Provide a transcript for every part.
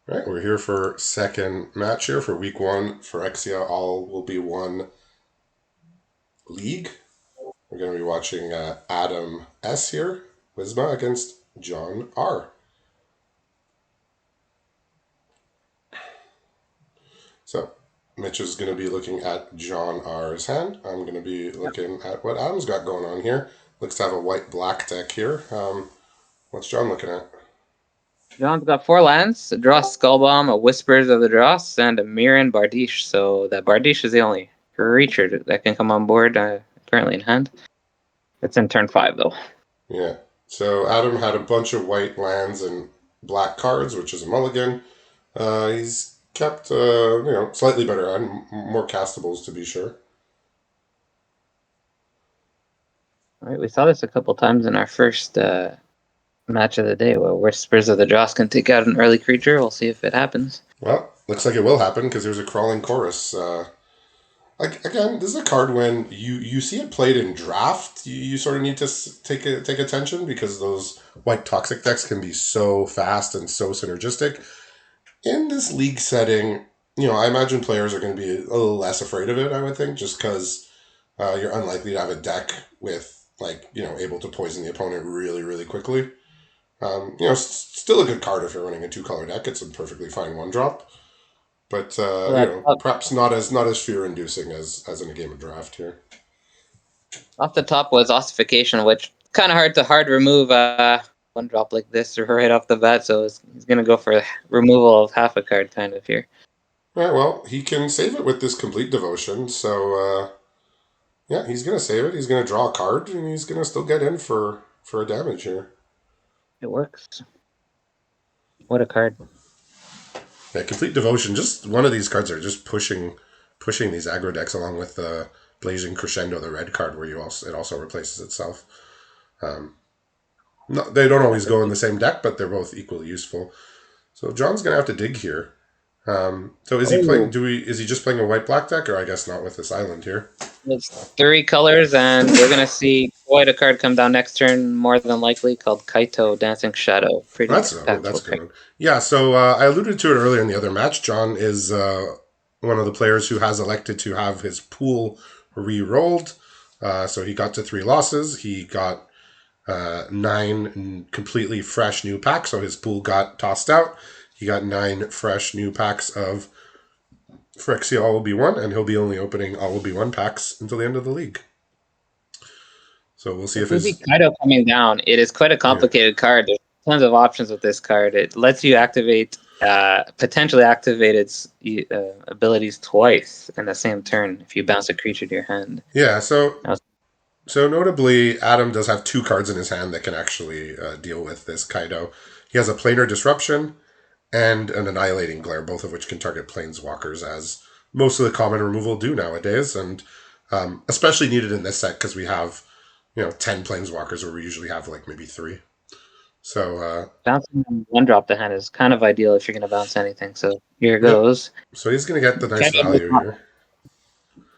Right, we're here for second match here for week one. For Exia, all will be one league. We're going to be watching Adam S here, Wisma against John R. So Mitch is going to be looking at John R's hand. I'm going to be looking at what Adam's got going on here. Looks to have a white-black deck here. What's John looking at? John's got 4 lands, a Dross Skullbomb, a Whispers of the Dross, and a Mirren Bardiche. So that Bardiche is the only creature that can come on board currently in hand. It's in turn 5, though. Yeah. So Adam had a bunch of white lands and black cards, which is a mulligan. He's kept, slightly better and more castables to be sure. All right, we saw this a couple times in our first match of the day, where Whispers of the Dross can take out an early creature. We'll see if it happens. Well, looks like it will happen because there's a crawling chorus. Again, this is a card when you see it played in draft. You sort of need to take attention because those white toxic decks can be so fast and so synergistic. In this league setting, I imagine players are going to be a little less afraid of it. I would think just because you're unlikely to have a deck with able to poison the opponent really really quickly. Still a good card if you're running a 2-color deck. It's a perfectly fine 1-drop. But perhaps not as fear inducing as in a game of draft here. Off the top was Ossification, which kind of hard remove 1-drop like this right off the bat. So he's going to go for removal of half a card kind of here. Right, well, he can save it with this complete devotion. So yeah, he's gonna save it. He's gonna draw a card, and he's gonna still get in for a damage here. It works. What a card! Yeah, complete devotion. Just one of these cards are just pushing these aggro decks along with the Blazing Crescendo, the red card, where it also replaces itself. No, they don't always go in the same deck, but they're both equally useful. So John's gonna have to dig here. So is he playing? Is he just playing a white black deck, or I guess not with this island here? It's 3 colors, and we're gonna see quite a card come down next turn, more than likely, called Kaito Dancing Shadow. Pretty That's impactful a good card. one. Yeah, so I alluded to it earlier in the other match. John is one of the players who has elected to have his pool re-rolled. So he got to 3 losses. He got 9 completely fresh new packs, so his pool got tossed out. He got 9 fresh new packs of Phyrexia All Will Be One, and he'll be only opening All Will Be One packs until the end of the league. So we'll see if We his... see Kaito coming down. It is quite a complicated card. There's tons of options with this card. It lets you potentially activate its abilities twice in the same turn if you bounce a creature to your hand. Yeah, so notably, Adam does have 2 cards in his hand that can actually deal with this Kaido. He has a Planar Disruption and an Annihilating Glare, both of which can target Planeswalkers, as most of the common removal do nowadays, and especially needed in this set because we have 10 Planeswalkers where we usually have like maybe 3. So bouncing 1-drop the hand is kind of ideal if you're going to bounce anything. So here goes. So he's going to get the nice value here.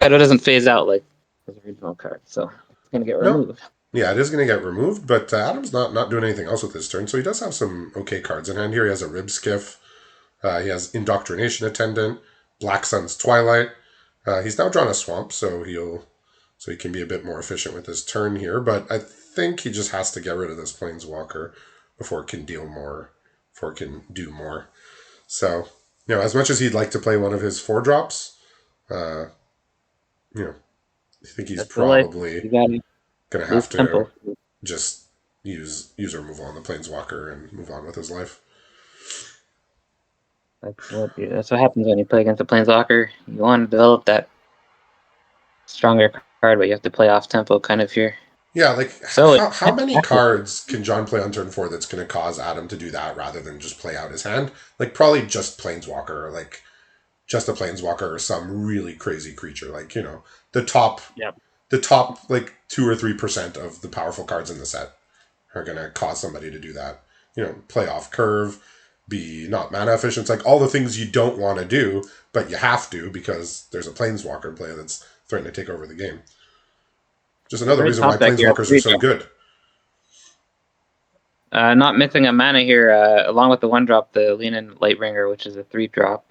Kaido doesn't phase out like his original card, so it's going to get removed. Yeah, it is going to get removed, but Adam's not doing anything else with this turn, so he does have some okay cards in hand. Here he has a Rib Skiff. He has Indoctrination Attendant, Black Sun's Twilight. He's now drawn a Swamp, so he can be a bit more efficient with his turn here, but I think he just has to get rid of this Planeswalker before it can deal more, before it can do more. So, as much as he'd like to play one of his 4-drops, I think he's probably going to have to just use removal on the Planeswalker and move on with his life. That's what happens when you play against a Planeswalker. You want to develop that stronger card, but you have to play off tempo kind of here. Yeah, how many cards can John play on turn 4 that's going to cause Adam to do that rather than just play out his hand? Like, probably just Planeswalker, or like just a Planeswalker or some really crazy creature. Like, the top, like 2 or 3% of the powerful cards in the set are going to cause somebody to do that. Play off curve, be not mana efficient. It's like all the things you don't want to do, but you have to because there's a Planeswalker player that's threatening to take over the game. Just another reason why Planeswalkers are so good. Not missing a mana here, along with the 1-drop, the Leonin Lightbringer, which is a 3-drop,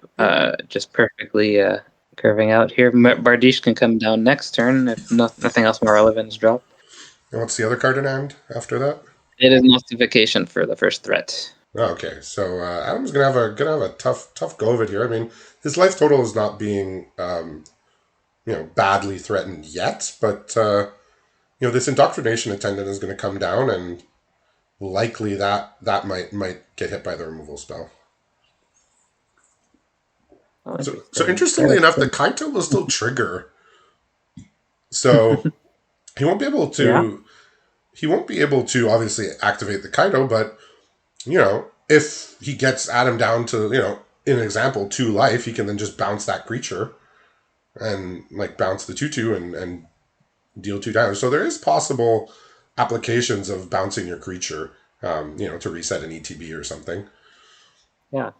just perfectly curving out here. Bardiche can come down next turn if nothing else more relevant is dropped. And what's the other card in hand after that? It is Notification for the first threat. Oh, okay, so Adam's gonna have a tough go of it here. I mean, his life total is not being badly threatened yet, but this indoctrination attendant is going to come down, and likely that might get hit by the removal spell. Oh, So interestingly enough, the Kaito will still trigger. So he won't be able to. Yeah. He won't be able to obviously activate the Kaito, but if he gets Adam down to in an example 2 life, he can then just bounce that creature and bounce the 2/2 and deal 2 damage. So there is possible applications of bouncing your creature, to reset an ETB or something. Yeah.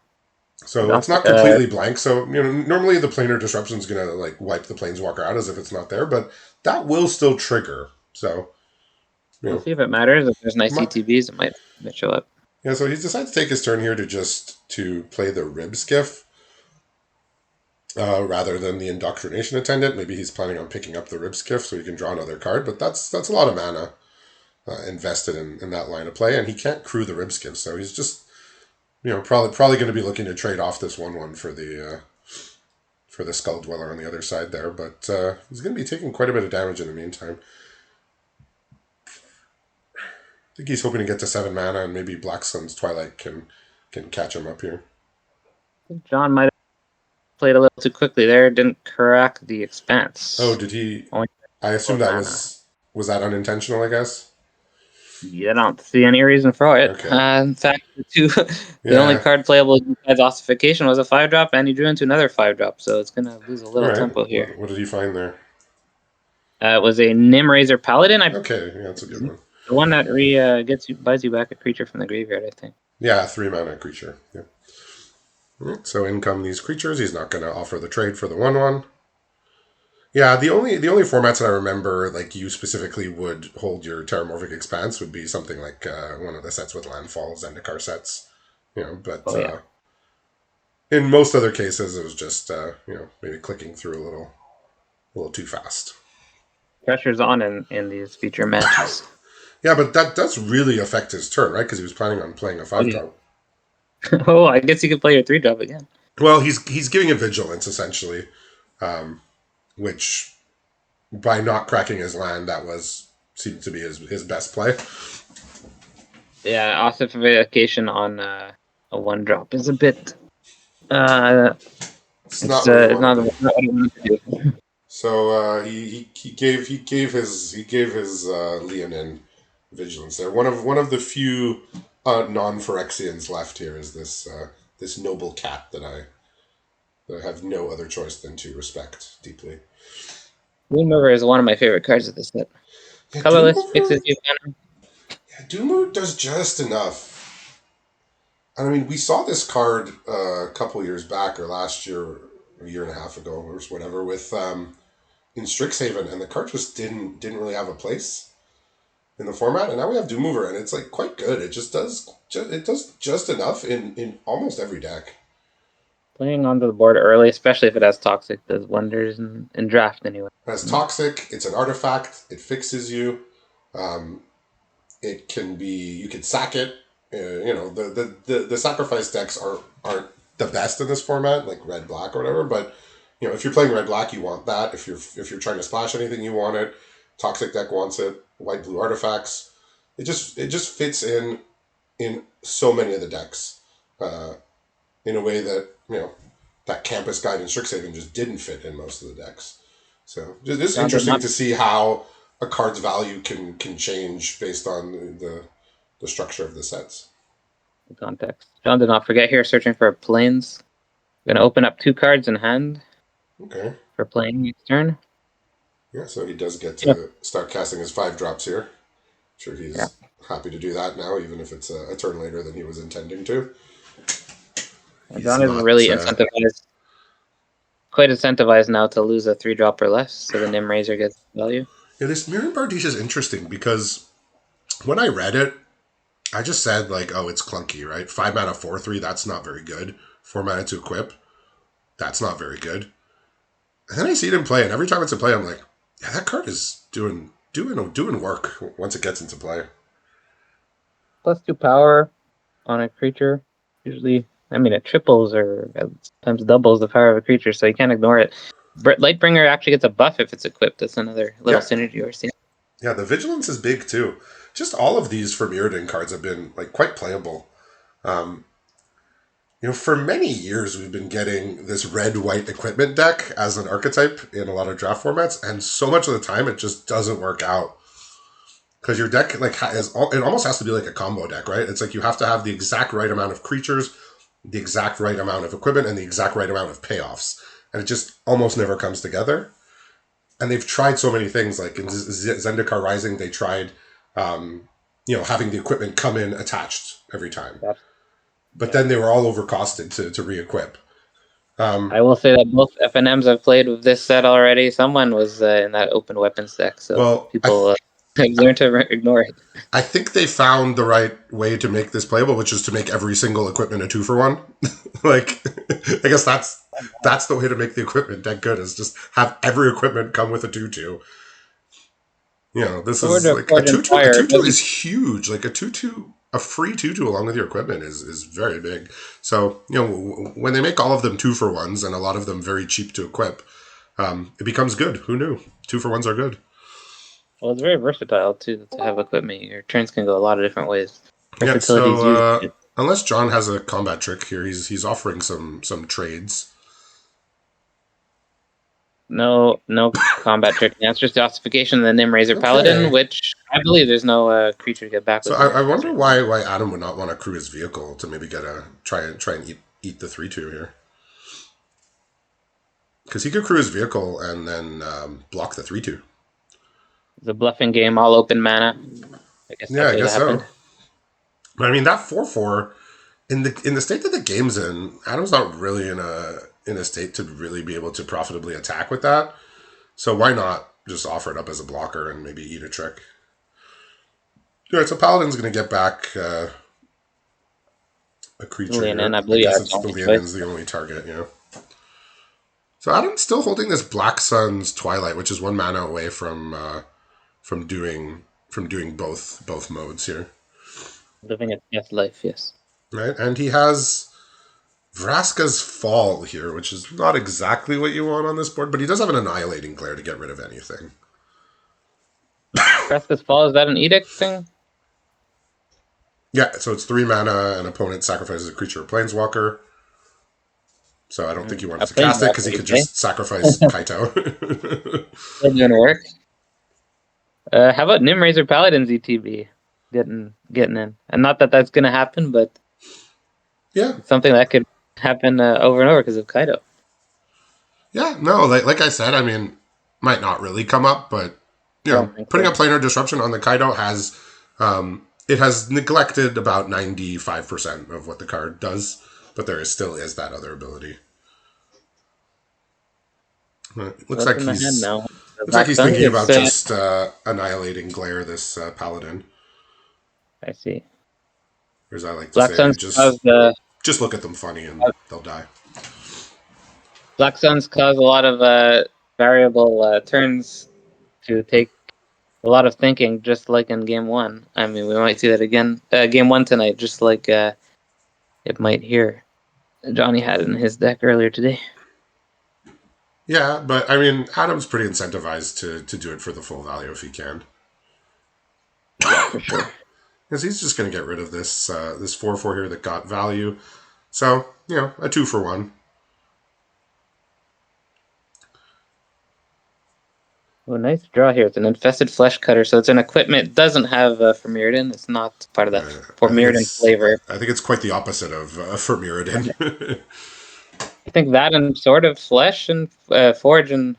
So it's not completely blank. So normally the planar disruption is gonna wipe the planeswalker out as if it's not there, but that will still trigger. So we'll see if it matters. If there's nice ETBs, it might show up. Yeah. So he's decided to take his turn here to play the Rib Skiff rather than the Indoctrination Attendant. Maybe he's planning on picking up the Rib Skiff so he can draw another card, but that's a lot of mana invested in that line of play, and he can't crew the Rib Skiff, so he's just probably going to be looking to trade off this 1/1 for the Skull Dweller on the other side there, but he's going to be taking quite a bit of damage in the meantime. I think he's hoping to get to 7 mana, and maybe Black Sun's Twilight can catch him up here. John might have played a little too quickly there. Didn't crack the Expanse. Oh, did he? I assume that was that unintentional, I guess? Yeah, I don't see any reason for it. Okay. In fact, the only card playable besides Ossification was a 5-drop, and he drew into another 5-drop, so it's going to lose a little tempo here. What did he find there? It was a Nimrazer Paladin. Okay, yeah, that's a good one. The one that buys you back a creature from the graveyard, I think. Yeah, 3 mana creature. Yeah. So in come these creatures. He's not going to offer the trade for the 1/1. Yeah, the only formats that I remember, you specifically would hold your Terramorphic Expanse would be something like one of the sets with landfalls, Zendikar sets, but in most other cases it was just maybe clicking through a little too fast. Pressure's on in these feature matches. Yeah, but that does really affect his turn, right? Because he was planning on playing a 5-drop. Oh, I guess you could play your 3-drop again. Well, he's giving it vigilance essentially. Which, by not cracking his land, seemed to be his best play. Yeah, Ossification on a 1-drop is a bit. It's not what I wanted to do. So he gave his Leonin vigilance there. One of the few non-Phyrexians left here is this noble cat that I have no other choice than to respect deeply. Doommover is one of my favorite cards of this set. Yeah, colorless fixes you. Yeah, Doommover does just enough. I mean, we saw this card a couple years back, or last year, or a year and a half ago, or whatever, with in Strixhaven, and the card just didn't really have a place in the format. And now we have Doommover, and it's quite good. It just does just enough in almost every deck. Playing onto the board early, especially if it has Toxic, does wonders in draft anyway. It has Toxic. It's an artifact. It fixes you. It can be. You can sack it. The sacrifice decks aren't the best in this format, like red black or whatever. But if you're playing red black, you want that. If you're trying to splash anything, you want it. Toxic deck wants it. White blue artifacts. It just fits in so many of the decks. In a way that that Campus Guide in Strixhaven just didn't fit in most of the decks. So it's interesting to see how a card's value can change based on the structure of the sets. The context. John did not forget here, searching for planes. I'm going to open up 2 cards in hand. Okay. For playing next turn. Yeah, so he does get to start casting his 5-drops here. I'm sure he's happy to do that now, even if it's a turn later than he was intending to. John is really incentivized. Quite incentivized now to lose a 3-drop or less, so the Nimrazer gets value. Yeah, this Mirren Bardiche is interesting because when I read it, I just said, like, oh, it's clunky, right? 5 mana, 4/3, that's not very good. 4 mana to equip, that's not very good. And then I see it in play, and every time it's in play, I'm like, yeah, that card is doing work once it gets into play. +2 power on a creature. Usually, I mean, it triples or sometimes doubles the power of a creature, so you can't ignore it. Lightbringer actually gets a buff if it's equipped. That's another little Yeah, synergy we're seeing. yeah, the vigilance is big too. Just all of these for Mirrodin cards have been like quite playable. Um, for many years we've been getting this red-white equipment deck as an archetype in a lot of draft formats, and so much of the time it just doesn't work out because your deck it almost has to be like a combo deck, right? It's like you have to have the exact right amount of creatures, the exact right amount of equipment, and the exact right amount of payoffs, and it just almost never comes together. And they've tried so many things, like in Zendikar Rising, they tried, having the equipment come in attached every time, but Yeah. then they were all overcosted to re-equip. I will say that both FNMs I've played with this set already. Someone was in that open weapons deck, so Well, people have learned to ignore it. I think they found the right way to make this playable, which is to make every single equipment a 2-for-1. Like, I guess that's the way to make the equipment deck good, is just have every equipment come with a 2/2. This Sword is of like a Forge and 2/2. A Fire 2/2 doesn't. is huge. Like a 2/2, a free 2/2 along with your equipment is very big. So when they make all of them 2-for-1s and a lot of them very cheap to equip, it becomes good. Who knew? 2-for-1s are good. Well, it's very versatile too to have equipment. Your turns can go a lot of different ways. Yeah. Versatility is So usually unless John has a combat trick here, he's offering some trades. no combat trick. The answer is the Ossification and the Nimrazor Paladin, Okay. which I believe there's no creature to get back So with I it as wonder right now. why Adam would not want to crew his vehicle to maybe get a try and eat the 3/2 here, because he could crew his vehicle and then block the 3/2. It's a bluffing game, all open mana. I guess Yeah, that's I what guess so. happened. But I mean, that 4/4 in the state that the game's in, Adam's not really in a state to really be able to profitably attack with that. So why not just offer it up as a blocker and maybe eat a trick? So Paladin's going to get back a creature Lean in. here. I I believe guess our it's the Thomas choice. Leonin's the only target. So Adam's still holding this Black Sun's Twilight, which is 1 mana away from doing both modes here, Living its best life, yes. right? And he has Vraska's Fall here, which is not exactly what you want on this board, but he does have an Annihilating Glare to get rid of anything. Fresco's Fall, is that an edict thing? Yeah, so it's 3 mana, an opponent sacrifices a creature or planeswalker. So I don't think he A wanted to cast it because planeswalker, he you could say? just sacrifice Kaito. Still doing work. How about Nimrazor Paladin's ETB getting in? And not that that's going to happen, but Yeah, it's something that could happen over and over because of Kaido. yeah, no, like I said, I mean, might not really come up, but I don't think putting so. a planar disruption on the Kaido has it has neglected about 95% of what the card does, but there still is that other ability. Looks What's like in the hand he's now? The looks like Black he's Suns? thinking It's about just annihilating Glare this Paladin, I see. or as I like to Black say, Suns just cause the just look at them funny and they'll die. Black Suns cause a lot of variable turns to take a lot of thinking, just like in Game One. I mean, we might see that again, Game One tonight, just like it might here. Johnny had in his deck earlier today. Yeah, but I mean, Adam's pretty incentivized to do it for the full value if he can. Yeah, for sure. Because he's just going to get rid of this 4/4 here that got value. So, a 2-for-1. Oh, nice draw here. It's an infested flesh cutter, so it's an equipment. It doesn't have for Mirrodin. It's not part of the for I think Mirrodin it's flavor. I think it's quite the opposite of for Mirrodin. I think that and sort of flesh and forge and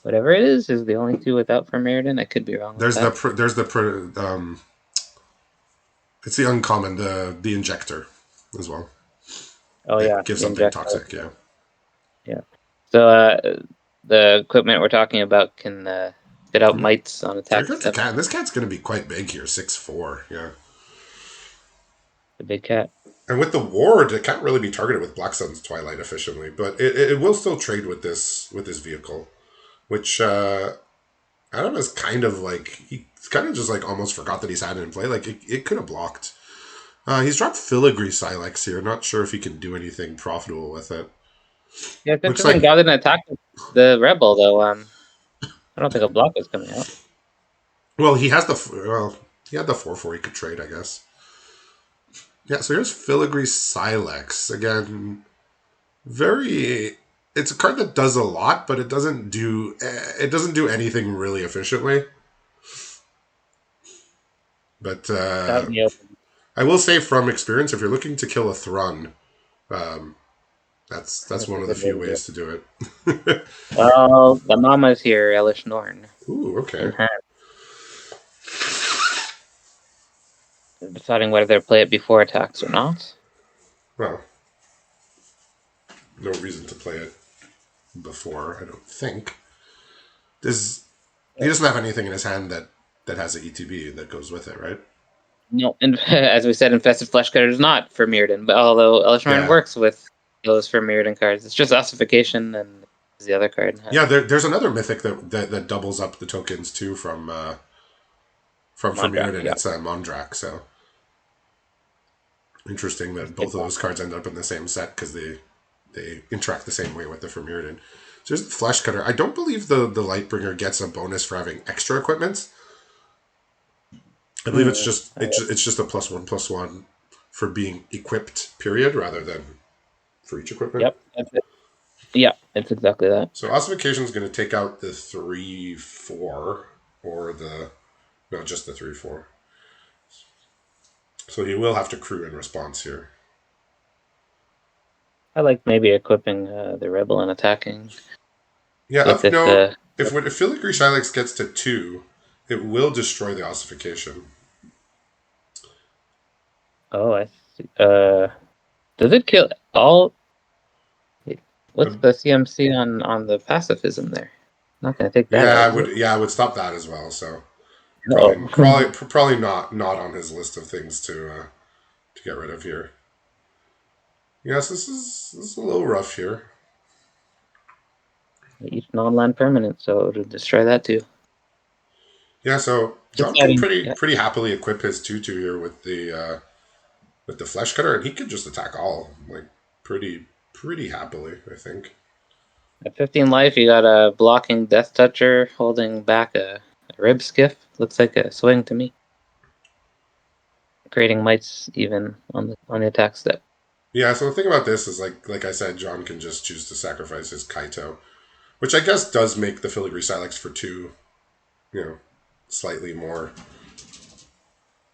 whatever it is the only two without for Mirrodin. I could be wrong with there's that. it's the uncommon, the injector as well. Oh yeah, It gives the something injector. toxic, yeah. Yeah. So the equipment we're talking about can spit out mites on Very attack good to step. cat. This cat's going to be quite big here, 6'4", yeah. the big cat. And with the ward, it can't really be targeted with Black Sun's Twilight efficiently, but it will still trade with this vehicle, which Adam is kind of like he's kind of just like almost forgot that he's had it in play. Like it could have blocked. He's dropped Filigree Silex here. Not sure if he can do anything profitable with it. Yeah, it's Looks interesting. like Gauntlet attack the rebel though. I don't think a block is coming out. well he had the 4/4 he could trade, I guess. Yeah, so here's Filigree Silex again. Very, it's a card that does a lot, but it doesn't do anything really efficiently. But It's out in the open. I will say from experience, if you're looking to kill a Thrun, um, that's That's one a of the good way few to do ways it. to do it. Well, the mama's here, Elish Norn, Ooh, okay. in hand, deciding whether to play it before attacks or not. Well, no reason to play it before, I don't think. This he doesn't have anything in his hand that has an ETB that goes with it, right? No, and as we said, Infested Flesh Cutter is not for Mirrodin, but although Elish Norn Yeah. works with those for Mirrodin cards, it's just Ossification and the other card in hand. Yeah, there's another mythic that doubles up the tokens too from Mondrak, Mirrodin. yeah. It's Mondrak, so interesting that It's both good of block. those cards end up in the same set because they interact the same way with the Vermiridan. So there's the Flesh Cutter. I don't believe the Lightbringer gets a bonus for having extra equipment. I believe it's just a +1/+1 for being equipped, period, rather than for each equipment. Yep, that's it. Yeah, it's exactly that. So Ossification is going to take out the 3/4 or the no, just the 3/4. So he will have to crew in response here. I like maybe equipping the rebel and attacking Yeah, with of this. note, if Filigree Silex gets to 2, it will destroy the Ossification. Oh, I see. Does it kill all? What's Um, the CMC on the pacifism there? Not gonna take that yeah, out, I is it? would. Yeah, I would stop that as well. So Oh, probably not on his list of things to get rid of here. Yes, this is a little rough here. each non-land permanent, so it'll destroy that too. Yeah, so Just John can adding, yeah, pretty happily equip his 2/2 here with the Flesh Cutter, and he could just attack all like pretty happily, I think. at 15 life, you got a blocking Death Toucher holding back a Rib Skiff. Looks like a swing to me. Creating mites even on the attack step. Yeah, so the thing about this is like I said, John can just choose to sacrifice his Kaito, which I guess does make the Filigree Silex for 2, you know, slightly more.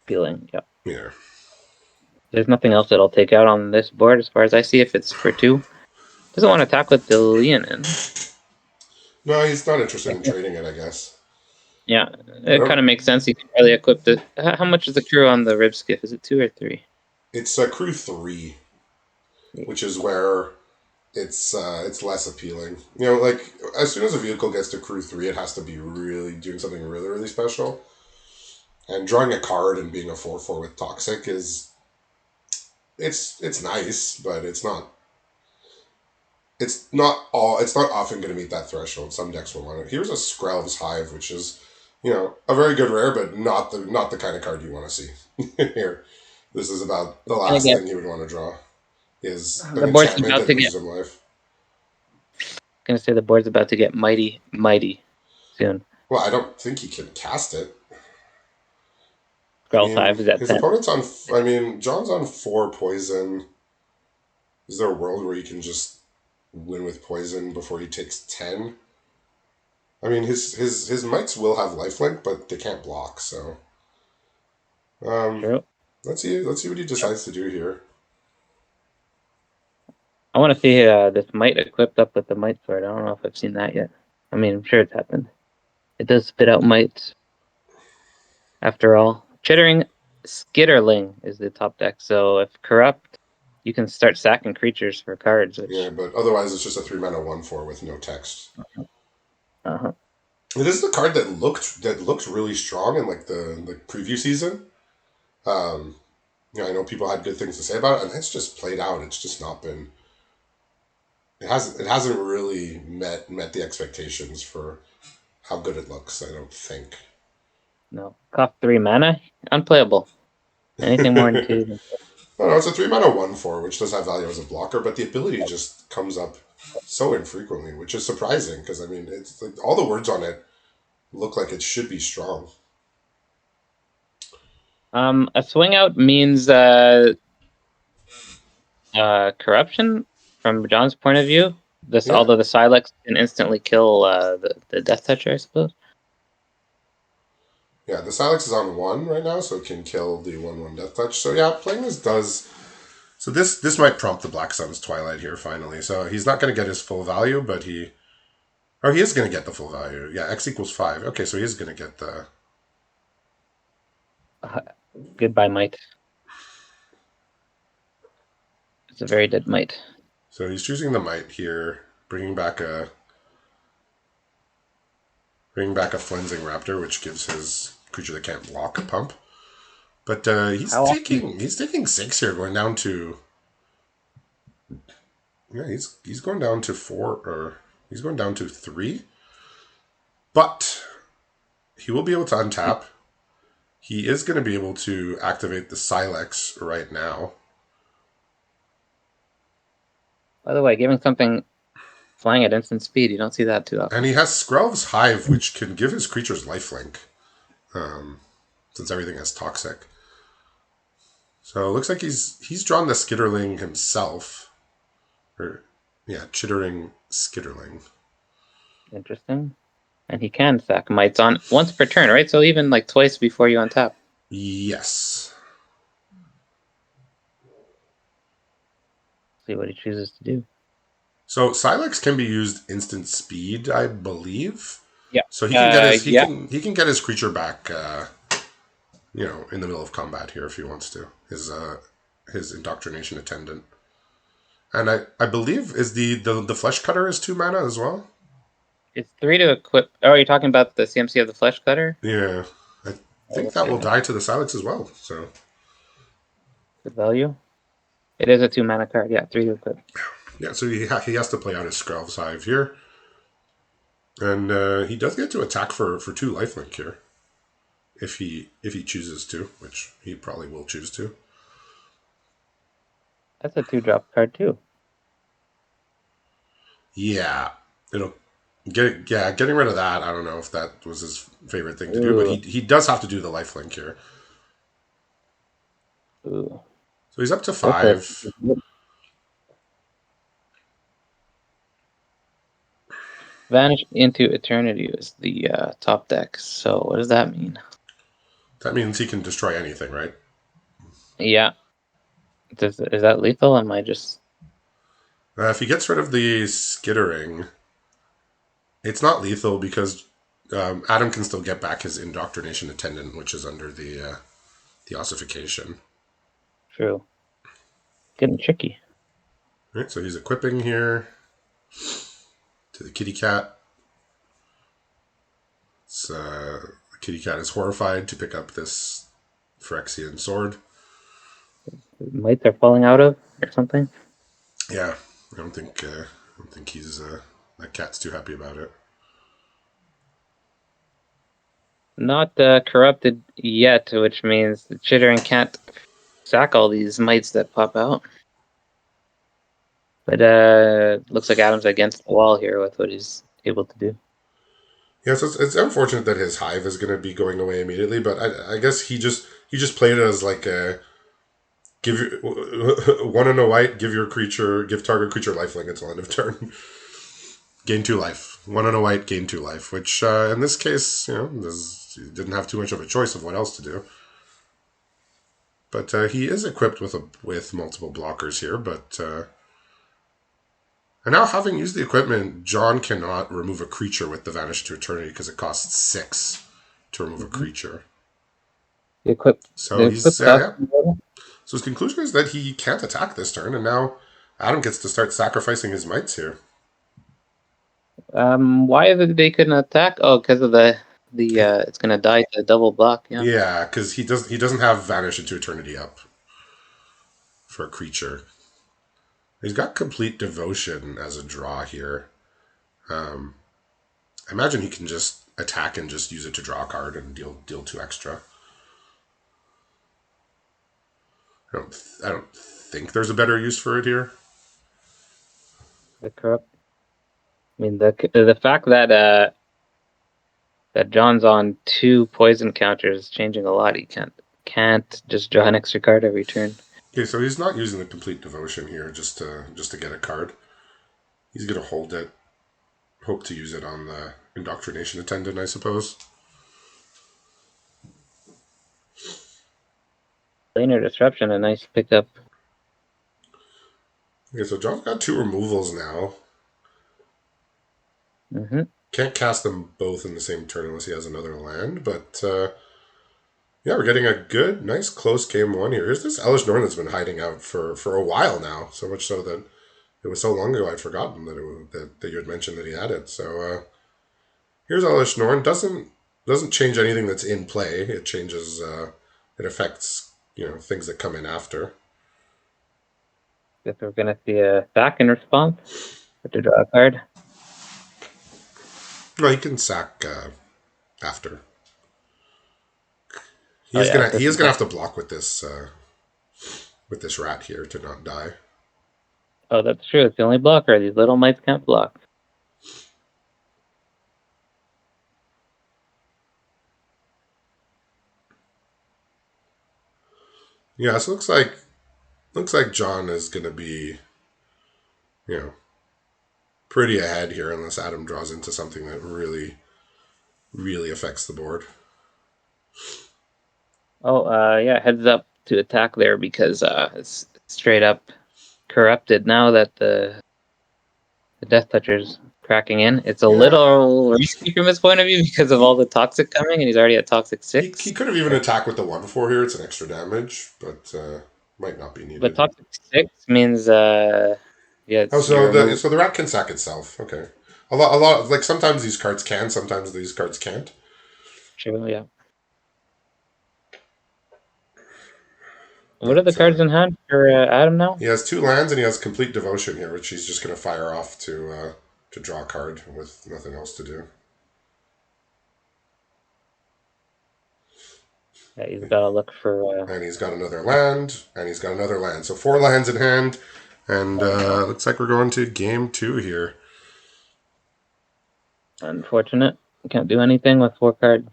Feeling, yeah. Yeah. There's nothing else that'll take out on this board as far as I see if it's for 2. Doesn't want to attack with the Leonin. No, he's not interested in trading it, I guess. Yeah, it Whatever. kind of makes sense. You can really equip the. How much is the crew on the Rib Skiff? Is it 2 or 3? It's a crew 3, which is where it's less appealing. You know, like as soon as a vehicle gets to crew 3, it has to be really doing something really special. And drawing a card and being a 4/4 with toxic is it's nice, but it's not often going to meet that threshold. Some decks will want it. Here's a Skrelv's Hive, which is, you know, a very good rare, but not the kind of card you want to see. Here, this is about the Gonna last get thing you would want to draw is an the board's enchantment about that to get. loses him life. Gonna say the board's about to get mighty soon. Well, I don't think he can cast it. I Scroll mean, 5 is at his 10. opponent's on. I mean, John's on 4 poison. Is there a world where he can just win with poison before he takes 10? I mean, his mites will have lifelink, but they can't block. So, um, True. let's see what he decides to do here. I want to see this might equipped up with the might sword. I don't know if I've seen that yet. I mean, I'm sure it's happened. It does spit out mites. After all, Chittering Skitterling is the top deck. So if corrupt, you can start sacking creatures for cards. Yeah, Which but otherwise it's just a 3 mana 1/4 with no text. uh-huh. It is the card that looked really strong in like the preview season. Um, I know people had good things to say about it, and it's just played out. It's just not been. It hasn't really met the expectations for how good it looks. I don't think. No. Cost 3 mana? Unplayable. Anything more than 2. No, it's a 3 mana 1/4, which does have value as a blocker, but the ability just comes up so infrequently, which is surprising because I mean, it's like all the words on it look like it should be strong. A swing out means corruption from John's point of view. Yeah, Although the Silex can instantly kill the Death Toucher, I suppose. yeah. The Silex is on 1 right now, so it can kill the 1/1 Death Touch. So yeah, playing this does. So this might prompt the Black Sun's Twilight here finally. So he's not going to get his full value, but he is going to get the full value. Yeah, X equals 5. Okay, so he is going to get the. Goodbye, might. It's a very dead might. So he's choosing the might here, bringing back a Flensing Raptor, which gives his creature that can't block a pump. But How often? he's taking 6 here, going down to. Yeah, he's going down to 4, or he's going down to 3. But he will be able to untap. He is going to be able to activate the Silex right now. By the way, giving something flying at instant speed, you don't see that too often. And he has Skrelv's Hive, which can give his creatures lifelink, since everything is toxic. So it looks like he's drawn the Skitterling himself. Or, yeah, Chittering Skitterling. Interesting. And he can sack mites on once per turn, right? So even like twice before you untap. Yes. See what he chooses to do. So Silex can be used instant speed, I believe. Yeah. So he can get his Yeah. he can get his creature back, in the middle of combat here if he wants to. His indoctrination attendant, and I believe is the flesh cutter is 2 mana as well. It's 3 to equip. Oh, are you talking about the CMC of the Flesh Cutter? Yeah, I think Let's that see. will die to the Silex as well. So The value? It is a 2 mana card. Yeah, 3 to equip. yeah, so he has to play out his Skrelv's Hive here, and he does get to attack for 2 lifelink here, if he chooses to, which he probably will choose to. That's a 2-drop card too. Yeah, it'll getting rid of that. I don't know if that was his favorite thing to do, but Ooh. he does have to do the lifelink here. Ooh. So he's up to That's a 5. Vanish into Eternity is the top deck. So what does that mean? That means he can destroy anything, right? Yeah. Is that lethal? Am I just... If he gets rid of the skittering, it's not lethal because Adam can still get back his indoctrination attendant, which is under the ossification. True. Getting tricky. Right, so he's equipping here to the kitty cat. The kitty cat is horrified to pick up this Phyrexian sword. Mites are falling out of or something? Yeah, I don't think he's that cat's too happy about it. Not corrupted yet, which means the Chittering can't sack all these mites that pop out. But looks like Adam's against the wall here with what he's able to do. Yeah, so it's unfortunate that his hive is going to be going away immediately, but I guess he just played it as like a give your 1 and a white, give target creature lifelink until end of turn. Gain 2 life. 1 and a white, gain 2 life, which in this case, he didn't have too much of a choice of what else to do. But he is equipped with multiple blockers here, but and now having used the equipment, John cannot remove a creature with the Vanish to Eternity because it costs 6 to remove a creature. The equip So cost. yeah. So his conclusion is that he can't attack this turn, and now Adam gets to start sacrificing his mites here. Why is it they couldn't attack? Oh, because of the it's gonna die to double block. Yeah. Yeah, because he doesn't have Vanish into Eternity up. for a creature. He's got complete devotion as a draw here. Um, I imagine he can just attack and just use it to draw a card and deal 2 extra. I don't think there's a better use for it here. The corrupt. I mean, the fact that that John's on 2 poison counters is changing a lot. He can't just draw an extra card every turn. Okay, so he's not using the complete devotion here just to get a card. He's gonna hold it, hope to use it on the indoctrination attendant, I suppose. Planar disruption, a nice pickup. Okay, so John's got 2 removals now. Mm-hmm. Can't cast them both in the same turn unless he has another land, but yeah, we're getting a good, nice, close game 1 here. Here's this Elish Norn that's been hiding out for a while now, so much so that it was so long ago I'd forgotten that you had mentioned that he had it. So here's Elish Norn. Doesn't change anything that's in play. It changes. It affects things that come in after. Guess we're gonna see a sack in response to draw a card. No, he can sack after. He Oh is yeah, gonna he is gonna have to block with this rat here to not die. Oh, that's true. It's the only blocker. These little mites can't block. Yeah, so looks like John is gonna be, pretty ahead here unless Adam draws into something that really, really affects the board. Oh, yeah, heads up to attack there because it's straight up corrupted now that the Death Toucher's cracking in. It's a Yeah, little risky from his point of view because of all the toxic coming, and he's already at toxic he 6. could have even attacked with the 1/4 here. It's an extra damage, but might not be But needed. toxic 6 means yeah, Oh, it's so your the remove. so the rat can sack itself. Okay, a lot. Like sometimes these cards can, sometimes these cards can't. True, yeah. What are the But cards in hand for Adam now? he has 2 lands and he has complete devotion here, which he's just going to fire off to draw a card with nothing else to do. Yeah, he's got to look for. And he's got another land, and he's got another land. So 4 lands in hand, and looks like we're going to game 2 here. Unfortunate. Can't do anything with 4 cards.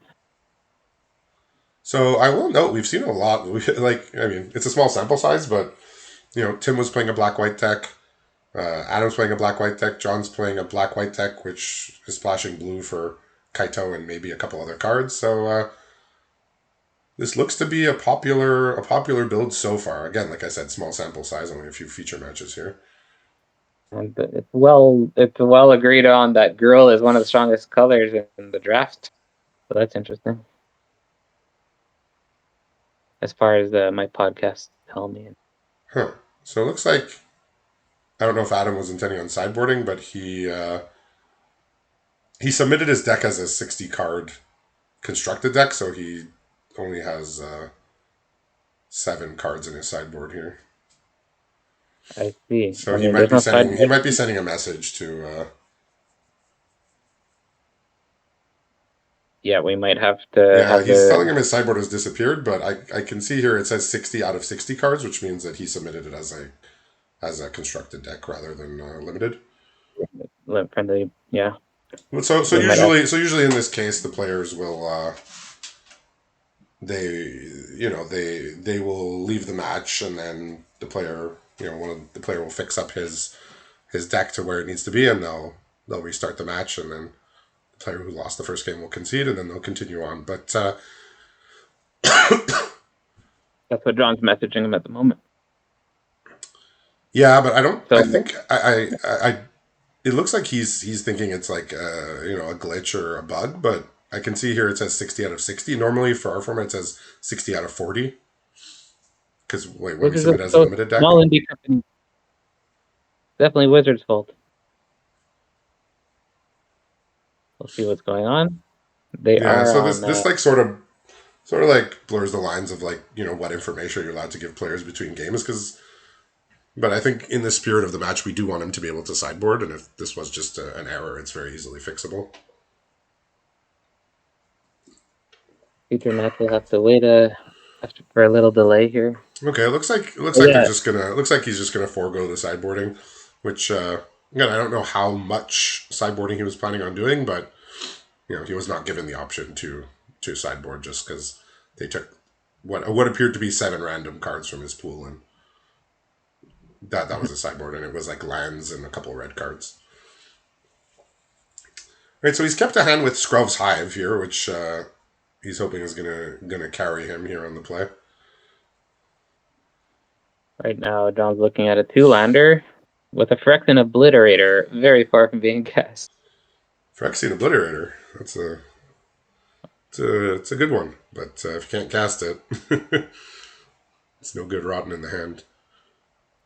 So I will note we've seen a lot. It's a small sample size, but Tim was playing a black-white deck. Adam's playing a black-white deck. John's playing a black-white deck, which is splashing blue for Kaito and maybe a couple other cards. So this looks to be a popular build so far. Again, like I said, small sample size, only a few feature matches here. And it's well agreed on that girl is one of the strongest colors in the draft. So that's interesting. As far as my podcast tell me. Huh. So it looks like I don't know if Adam was intending on sideboarding, but he submitted his deck as a 60 card constructed deck, so he only has 7 cards in his sideboard here. I see. So I he mean, might there's be no sending he sideboard. might be sending a message to. Yeah, we might have to Yeah, have he's telling the. him his sideboard has disappeared, but I can see here it says 60 out of 60 cards, which means that he submitted it as a constructed deck rather than limited. Friendly. Yeah, So we might have. usually in this case the players will they will leave the match and then the player the player will fix up his deck to where it needs to be and they'll restart the match and then the player who lost the first game will concede and then they'll continue on. But That's what John's messaging him at the moment. yeah, but I don't. So I think I it looks like he's thinking it's like a glitch or a bug, but I can see here it says 60 out of 60. Normally for our format it says 60 out of 40. Because wait, when we Wizards are submit as a so limited deck. small indie company. Definitely Wizards' fault. We'll see what's going on. They Yeah, are so on. this like sort of like blurs the lines of like what information you're allowed to give players between games because But I think in the spirit of the match, we do want him to be able to sideboard, and if this was just an error, it's very easily fixable. Future match will have to wait for a little delay here. Okay, it looks like they're Yeah, just gonna looks like he's just gonna forego the sideboarding, which again I don't know how much sideboarding he was planning on doing, but he was not given the option to sideboard just because they took what appeared to be 7 random cards from his pool, and that was a sideboard, and it was like lands and a couple of red cards. Right, so he's kept a hand with Scrov's Hive here, which he's hoping is gonna carry him here on the play. right now John's looking at a 2-lander with a Phyrexian Obliterator, very far from being cast. Phyrexian Obliterator. It's a good one, but if you can't cast it, it's no good rotting in the hand.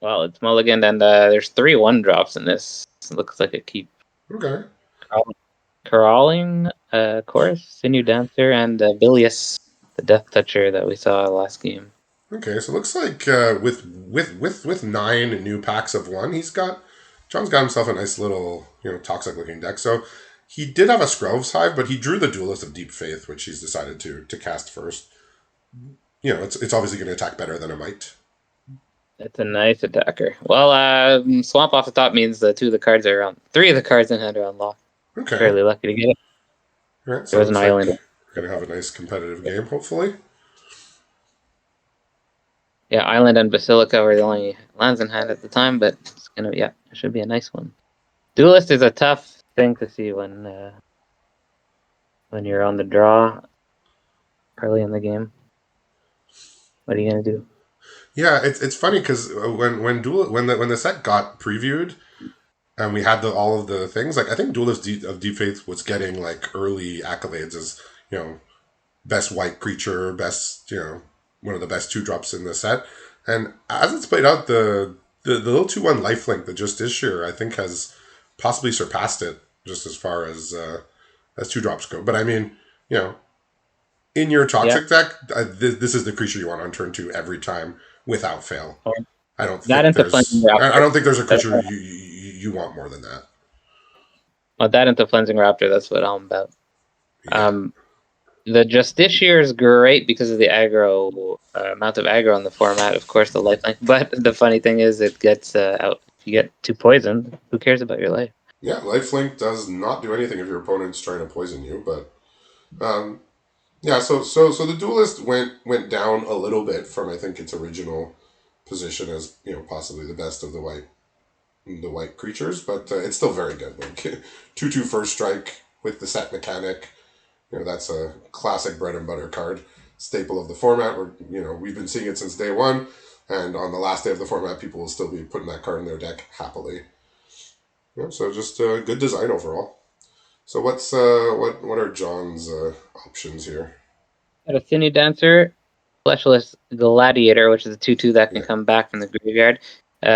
Well, it's mulliganed, and there's 3 1-drops in this. It looks like a keep. Okay. Crawling, Chorus, Sinew Dancer, and Bilious, the Death Toucher that we saw last game. Okay, so it looks like with 9 new packs of one, John's got himself a nice little toxic looking deck. So he did have a Scrove's Hive, but he drew the Duelist of Deep Faith, which he's decided to cast first. It's obviously going to attack better than it might. It's a nice attacker. Well, Swamp off the top means the 2 of the cards are on. 3 of the cards in hand are unlocked. Okay. Fairly lucky to get it. All right, so There it was an looks like island. we're going to have a nice competitive game, hopefully. Yeah, Island and Basilica were the only lands in hand at the time, but it should be a nice one. Duelist is a tough thing to see when you're on the draw early in the game. What are you gonna do? Yeah, it's funny because when the set got previewed and we had all of the things, like I think of Deep Faith was getting like early accolades as best white creature, best one of the best 2 drops in the set, and as it's played out, the little 2/1 lifelink that just is sure I think has possibly surpassed it just as far as 2 drops go. But I mean, in your Yeah, toxic deck, this is the creature you want on turn 2 every time without fail. or I don't that think into Flensing I Raptor. don't think there's a That's creature you want more than that. that into Flensing Raptor. That's what I'm about. Yeah. The Justiciar is great because of the aggro amount of aggro on the format. Of course, the lifelink. But the funny thing is, it gets out. If you get 2 poisoned, who cares about your life? Yeah, lifelink does not do anything if your opponent's trying to poison you, but yeah, so the duelist went down a little bit from I think its original position as possibly the best of the white creatures, but it's still very good. Like 2/2 first strike with the set mechanic, that's a classic bread and butter card, staple of the format. We've been seeing it since day one, and on the last day of the format, people will still be putting that card in their deck happily. So just good design overall. So what are John's options here? Got a Sinew Dancer, Fleshless Gladiator, which is a 2/2 that can Yeah, come back from the graveyard.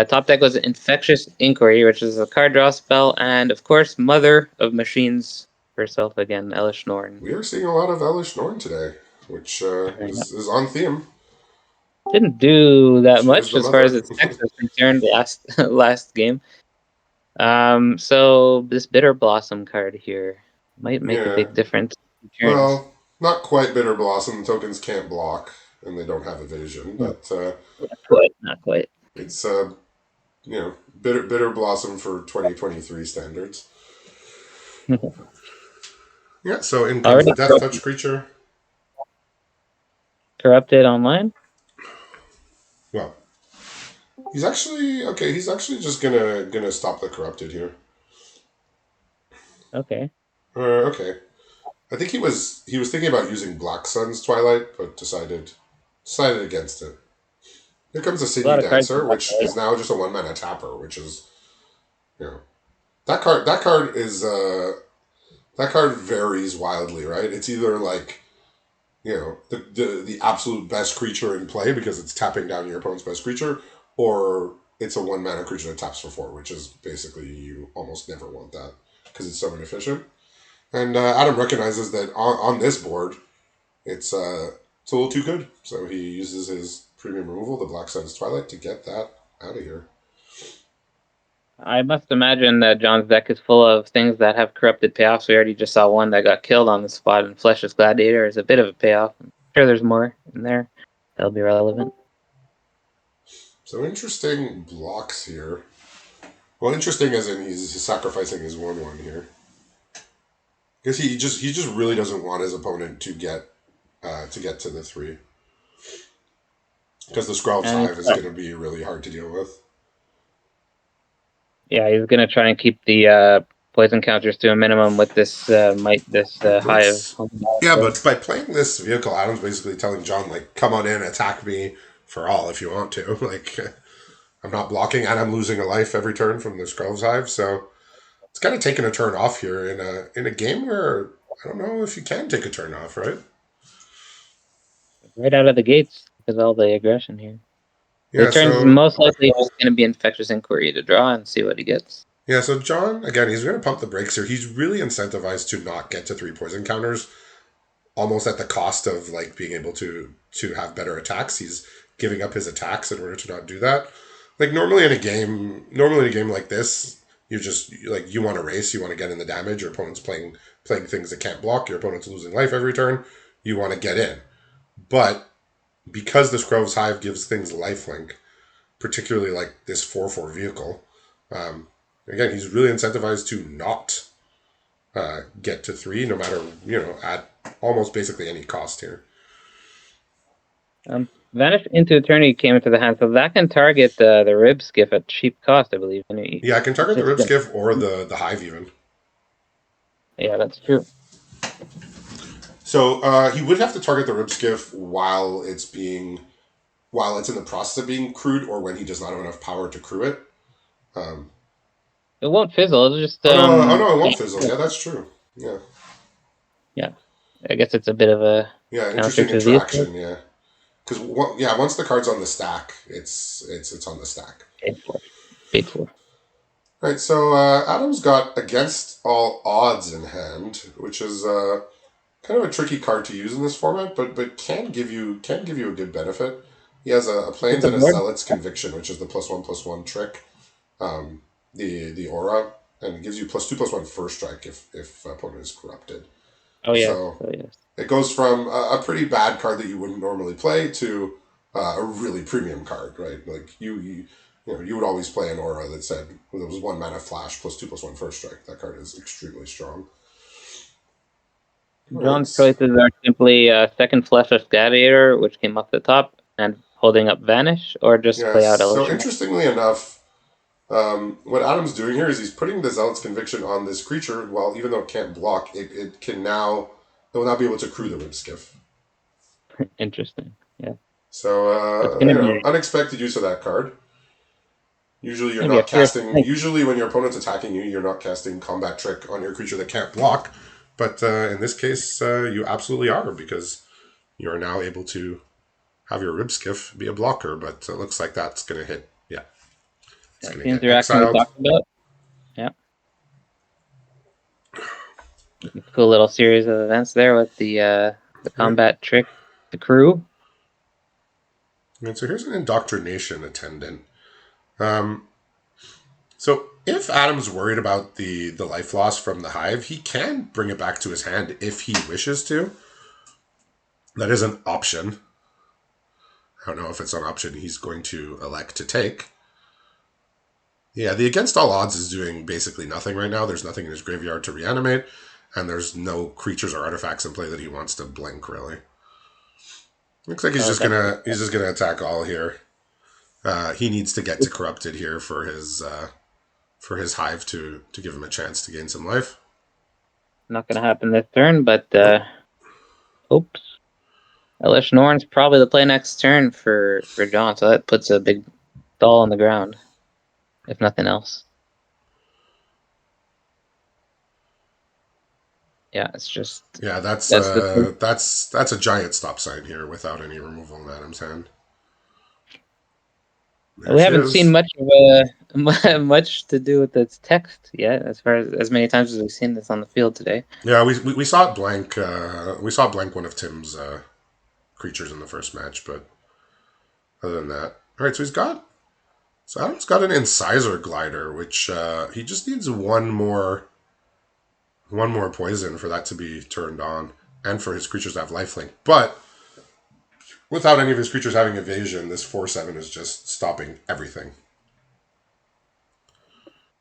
Top deck was Infectious Inquiry, which is a card draw spell, and of course, Mother of Machines herself again, Elish Norn. we are seeing a lot of Elish Norn today, which is on theme. Didn't do that She is much the as far as mother. its text is concerned last game. So this Bitter Blossom card here might make a Yeah. big difference in turns. Well, not quite Bitter Blossom. Tokens can't block, and they don't have evasion, but Not quite. it's Bitter Blossom for 2023 standards. Yeah. So in comes the Already Death Touch creature. corrupted online. Well, he's actually okay. He's actually just gonna stop the corrupted here. Okay. Okay. I think he was thinking about using Black Sun's Twilight, but decided against it. Here comes a A lot Sinew of cards. Dancer, which is now just a 1 mana tapper, which is that card. That card varies wildly, right? It's either like the absolute best creature in play because it's tapping down your opponent's best creature, or it's a 1 mana creature that taps for 4, which is basically you almost never want that because it's so inefficient. And Adam recognizes that on this board, it's a little too good, so he uses his premium removal, the Black Sun's Twilight, to get that out of here. I must imagine that John's deck is full of things that have corrupted payoffs. We already just saw one that got killed on the spot, and Flesh's Gladiator is a bit of a payoff. I'm sure there's more in there that'll be relevant. So interesting blocks here. Well, interesting as in he's sacrificing his 1/1 here. Because he just really doesn't want his opponent to get to the 3. Because the Skrelv's And Hive is going to be really hard to deal with. yeah, he's gonna try and keep the poison counters to a minimum with this hive. Yeah, but by playing this vehicle, Adam's basically telling John, like, come on in, attack me for all if you want to. Like, I'm not blocking and I'm losing a life every turn from the Skrelv's Hive, so it's kind of taking a turn off here in a game where I don't know if you can take a turn off, right? Right out of the gates because all the aggression here. Yeah, This turn's so most likely just going to be Infectious Inquiry to draw and see what he gets. yeah, so John again, he's going to pump the brakes here. He's really incentivized to not get to 3 poison counters, almost at the cost of like being able to have better attacks. He's giving up his attacks in order to not do that. Like normally in a game like this, you just like you want to race, you want to get in the damage. Your opponent's playing things that can't block. Your opponent's losing life every turn. You want to get in, but because the Skrelv's Hive gives things lifelink, particularly like this 4/4 vehicle, um, again he's really incentivized to not get to 3, no matter at almost basically any cost here. Vanish into Eternity came into the hand, so that can target the Rib Skiff at cheap cost, I believe. Yeah, I can target the Rib Skiff or the Hive even. Yeah, that's true. So he would have to target the Rib Skiff while it's in the process of being crewed, or when he does not have enough power to crew it. It won't fizzle. It'll just. Oh no, it won't fizzle. Yeah, that's true. Yeah. Yeah, I guess it's a bit of a interesting interaction. Yeah, because once the card's on the stack, it's on the stack. Paid for. Right. So Adam's got Against All Odds in hand, which is kind of a tricky card to use in this format, but can give you a good benefit. He has a Plains and a Zealot's Conviction, which is the +1/+1 trick. The aura, and it gives you +2/+1 first strike if opponent is corrupted. Oh yeah. So it goes from a pretty bad card that you wouldn't normally play to a really premium card, right? Like you would always play an aura that said there was 1 mana flash +2/+1 first strike. That card is extremely strong. John's choices are simply second Fleshless Gladiator, which came off the top, and holding up Vanish, or just play out So Illusion. interestingly enough, what Adam's doing here is he's putting the Zealot's Conviction on this creature. While even though it can't block, it will now be able to crew the Rib Skiff. Interesting. Yeah. So unexpected use of that card. Usually you're not casting. Usually when your opponent's attacking you, you're not casting Combat Trick on your creature that can't block. But in this case, you absolutely are, because you are now able to have your Rib Skiff be a blocker. But it looks like that's going to hit. Yeah. It's the interaction we talked about. Yeah. Cool little series of events there with the combat trick, the crew. And so here's an Indoctrination Attendant. So if Adam's worried about the life loss from the Hive, he can bring it back to his hand if he wishes to. That is an option. I don't know if it's an option he's going to elect to take. Yeah, the Against All Odds is doing basically nothing right now. There's nothing in his graveyard to reanimate, and there's no creatures or artifacts in play that he wants to blink, really. Looks like he's just gonna attack all here. He needs to get to Corrupted here for his Hive to give him a chance to gain some life. Not gonna happen this turn, but oops. Elish Norn's probably the play next turn for John, so that puts a big doll on the ground, if nothing else. Yeah, it's just that's a giant stop sign here without any removal in Adam's hand. We haven't seen much to do with its text yet, as many times as we've seen this on the field today. Yeah, we saw it blank. We saw blank one of Tim's creatures in the first match, but other than that, all right. So he's got So Adam's got an Incisor Glider, which he just needs one more poison for that to be turned on, and for his creatures to have lifelink. But without any of his creatures having evasion, this 4/7 is just stopping everything.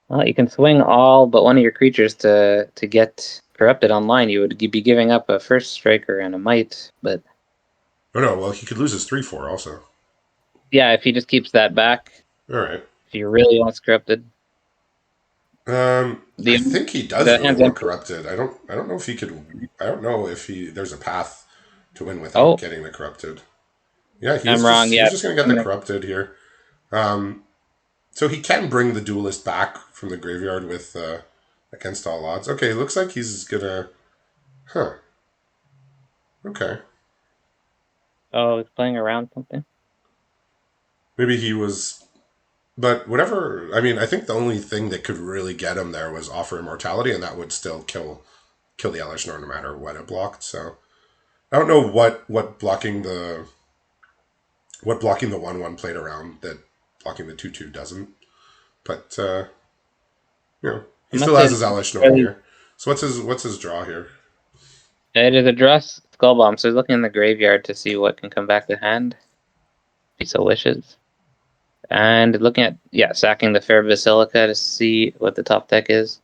Well, you can swing all but one of your creatures to get corrupted online. You would be giving up a first striker and a might, but Oh no, well he could lose his 3/4 also. yeah, if he just keeps that back, All right. if he really wants corrupted, I the think he does the really hand's want empty. corrupted. I don't know if he could. I don't know if he. There's a path to win without Oh, getting the corrupted. Yeah, I'm wrong. he Yeah, was just gonna get the corrupted here. So he can bring the duelist back from the graveyard with against all odds. Okay, looks like he's gonna. Huh. Okay. oh, it's playing around something. Maybe he was. But whatever. I mean, I think the only thing that could really get him there was offer immortality, and that would still kill the Elishnor no matter what it blocked. So I don't know what blocking the 1/1 played around that blocking the 2/2 doesn't. But I he must still say, has his Elishnor really, here. So what's his draw here? it is a draw skull bomb. So he's looking in the graveyard to see what can come back to hand. If he so wishes. And looking at sacking the Fair Basilica to see what the top deck is.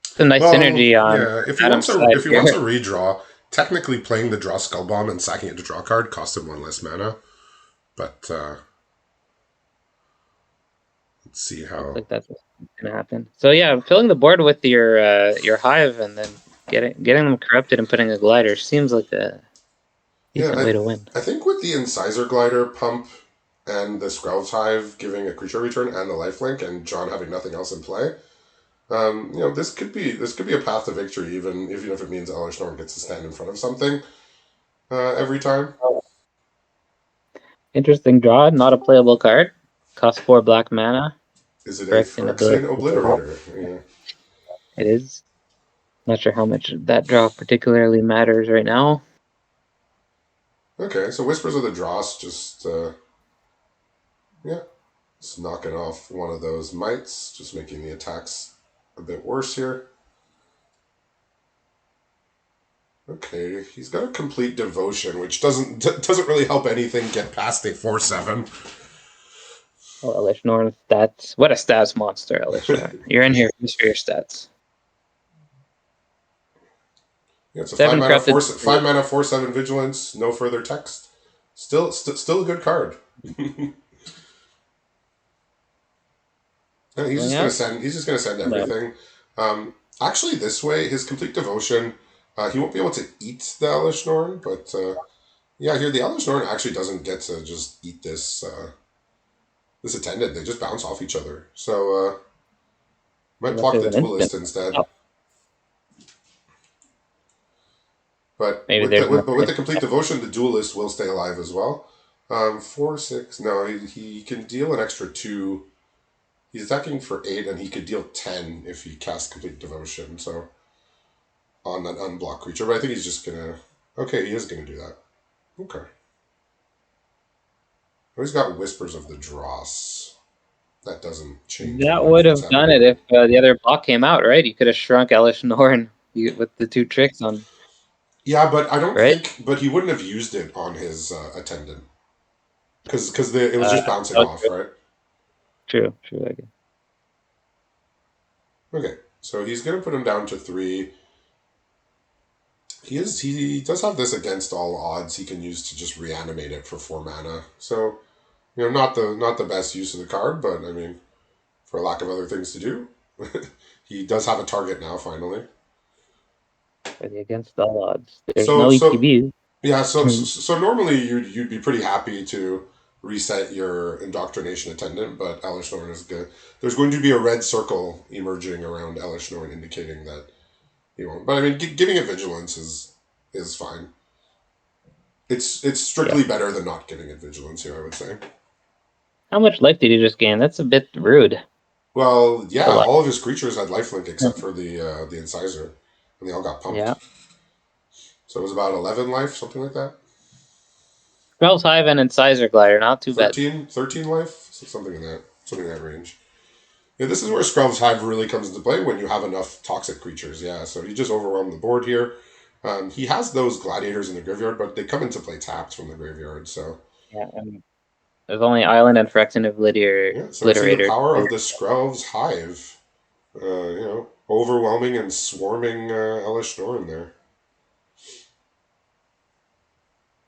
It's a nice Well, synergy on yeah. Adam's side If he wants a here. redraw, technically playing the draw skull bomb and sacking it to draw card costs him one less mana. But let's see Looks how. like that's what's gonna happen. So yeah, filling the board with your hive and then getting them corrupted and putting a glider seems like a Yeah, decent way to win. I think with the Incisor Glider pump and the Skrell's Hive giving a creature return and the lifelink and John having nothing else in play, this could be a path to victory even if it means Elish Norn gets to stand in front of something every time. Interesting draw, not a playable card. Cost 4 black mana. Is it a Phyrexian ability. Phyrexian Obliterator? Yeah. It is. Not sure how much that draw particularly matters right now. Okay, so Whispers of the Dross just yeah, just knocking off one of those mites, just making the attacks a bit worse here. Okay, he's got a complete devotion, which doesn't really help anything get past a 4/7. Oh, Elish Norn stats. What a stats monster, Elish Norn. You're in here just for your stats. Yeah, it's a 7 corrupted. 4/7 vigilance, no further text. Still a good card. And Going out? he's just gonna send No. everything. Actually, this way, his complete devotion, he won't be able to eat the Elish Norn, but yeah, here the Elish Norn actually doesn't get to just eat this attendant. They just bounce off each other. So might Unless block there's the an instant. duelist instead. Oh, But maybe there's an with the complete devotion, the duelist will stay alive as well. 4/6. No, he can deal an extra 2. He's attacking for 8, and he could deal 10 if he casts complete devotion. So on that unblocked creature, but I think he's just gonna. Okay, he is gonna do that. Okay. Oh, he's got Whispers of the Dross. That doesn't change That much would what's have done it happening. if the other block came out, right? You could have shrunk Elish Norn with the 2 tricks on, Yeah, but I don't right? think. But he wouldn't have used it on his attendant because it was just bouncing Oh, off, right? true. I guess. Okay, so he's gonna put him down to 3. He does have this against all odds. He can use to just reanimate it for 4 mana. So not the best use of the card, but I mean, for lack of other things to do, he does have a target now. Finally, For the against all odds. There's so no so ETB. yeah, so normally you'd be pretty happy to reset your indoctrination attendant, but Elishnorn is good. There's going to be a red circle emerging around Elishnorn indicating that he won't. But I mean, giving it vigilance is fine. It's Yeah. strictly better than not giving it vigilance here, I would say. How much life did he just gain? That's a bit rude. Well, It's a yeah, lot. all of his creatures had lifelink except for the incisor, and they all got pumped. Yeah. So it was about 11 life, something like that. Smells Hive and Incisor Glider, not too bad. 13 life, something in that. something in that range. Yeah, this is where Skruv's Hive really comes into play when you have enough toxic creatures. Yeah, so he just overwhelmed the board here. He has those gladiators in the graveyard, but they come into play tapped from the graveyard. So Yeah, and there's only Island and Phyrexian yeah, so we see the Obliterator. power of the Skruv's Hive. Overwhelming and swarming Elish Norn there.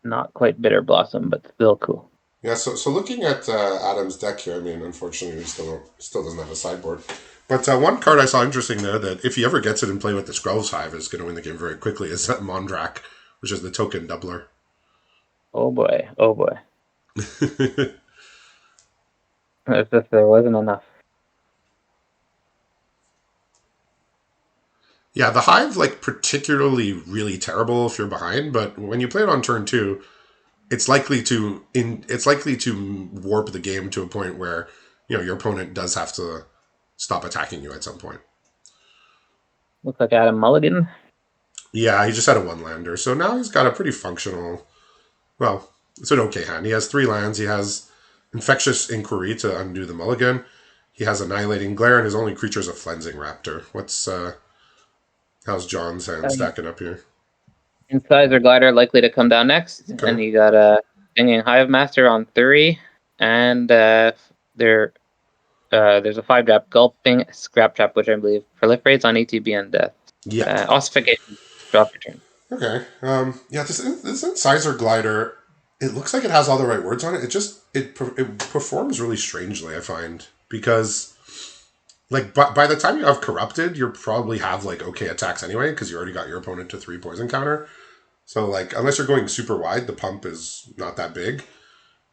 Not quite Bitter Blossom, but still cool. Yeah, so looking at Adam's deck here, I mean, unfortunately, he still doesn't have a sideboard. But one card I saw interesting there that if he ever gets it in play with the Skrulls Hive is going to win the game very quickly is that Mondrak, which is the token doubler. Oh boy, oh boy. It's just there wasn't enough. Yeah, the Hive like particularly really terrible if you're behind, but when you play it on turn two, it's likely to warp the game to a point where your opponent does have to stop attacking you at some point. Looks like Adam Mulligan. Yeah, he just had a one lander, so now he's got a pretty functional. Well, it's an okay hand. He has 3 lands. He has Infectious Inquiry to undo the mulligan. He has Annihilating Glare, and his only creature is a Flensing Raptor. How's John's hand stacking up here? Incisor Glider likely to come down next, Okay. and you got a Stinging Hive Master on 3, and there's a 5-drop Gulping Scrap Trap, which I believe proliferates on ETB and death. Yeah. Ossification, drop your turn. Okay. Yeah. This Incisor Glider, it looks like it has all the right words on it. It performs really strangely. I find because like by the time you have Corrupted, you probably have like okay attacks anyway because you already got your opponent to 3 poison counter. So like unless you're going super wide, the pump is not that big.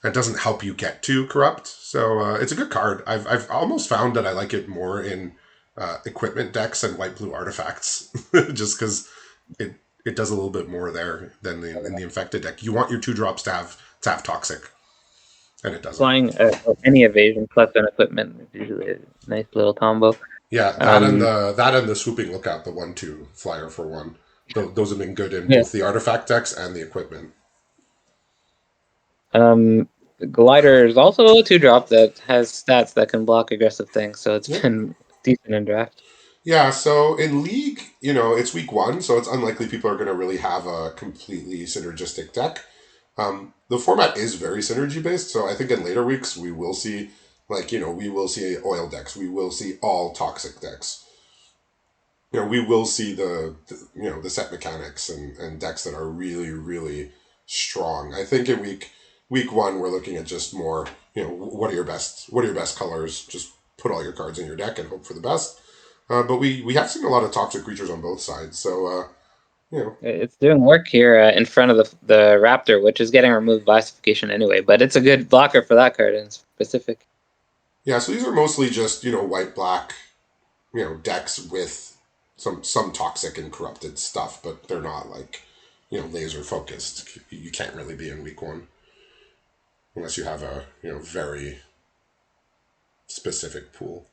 It doesn't help you get to Corrupt. So it's a good card. I've almost found that I like it more in equipment decks and white blue artifacts, just because it does a little bit more there than in the infected deck. You want your 2 drops to have toxic, and it doesn't. Flying any evasion plus an equipment is usually a nice little combo. Yeah, that and the swooping lookout, the 1/2 flyer for 1. Those have been good in Yeah. both the artifact decks and the equipment. Glider is also a 2-drop that has stats that can block aggressive things, so it's Yeah. been decent in draft. Yeah, so in League, it's week 1, so it's unlikely people are going to really have a completely synergistic deck. The format is very synergy based, so I think in later weeks we will see, we will see oil decks, we will see all toxic decks. We will see the set mechanics and decks that are really really strong. I think in week 1 we're looking at just more, what are your best colors? Just put all your cards in your deck and hope for the best. But we have seen a lot of toxic creatures on both sides, so It's doing work here in front of the Raptor, which is getting removed by ossification anyway, but it's a good blocker for that card in specific. yeah. So these are mostly just white black, decks with some toxic and corrupted stuff, but they're not like laser focused. You can't really be in week 1 unless you have a very specific pool.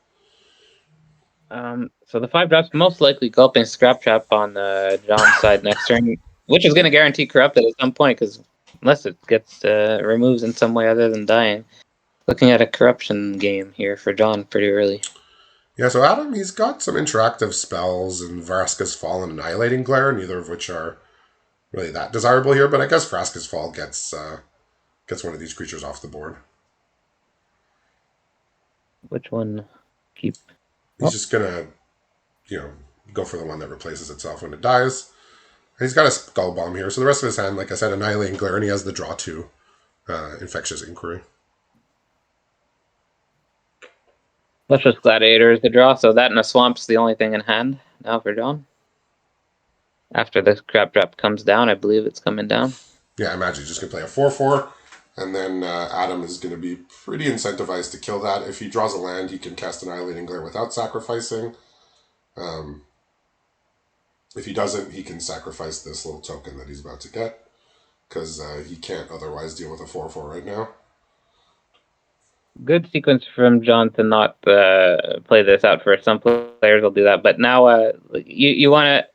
So the 5-drops most likely Gulping Scrap Trap on John's side next turn, which is going to guarantee corrupted at some point, because unless it gets removed in some way other than dying. Looking at a corruption game here for John pretty early. Yeah, so Adam, he's got some interactive spells and Vraska's Fall and Annihilating Glare, neither of which are really that desirable here, but I guess Vraska's Fall gets one of these creatures off the board. Which one keep? He's just gonna, go for the one that replaces itself when it dies. And he's got a Skull Bomb here, so the rest of his hand, like I said, Annihilating Glare, and he has the draw 2 Infectious Inquiry. Luscious Gladiator is the draw, so that and a Swamp's the only thing in hand now for John. After the Scrap Trap comes down, I believe it's coming down. Yeah, I imagine he's just going to play a 4/4, and then Adam is going to be pretty incentivized to kill that. If he draws a land, he can cast Annihilating Glare without sacrificing. If he doesn't, he can sacrifice this little token that he's about to get, because he can't otherwise deal with a 4/4 right now. Good sequence from John to not play this out first. Some players will do that, but now you want to.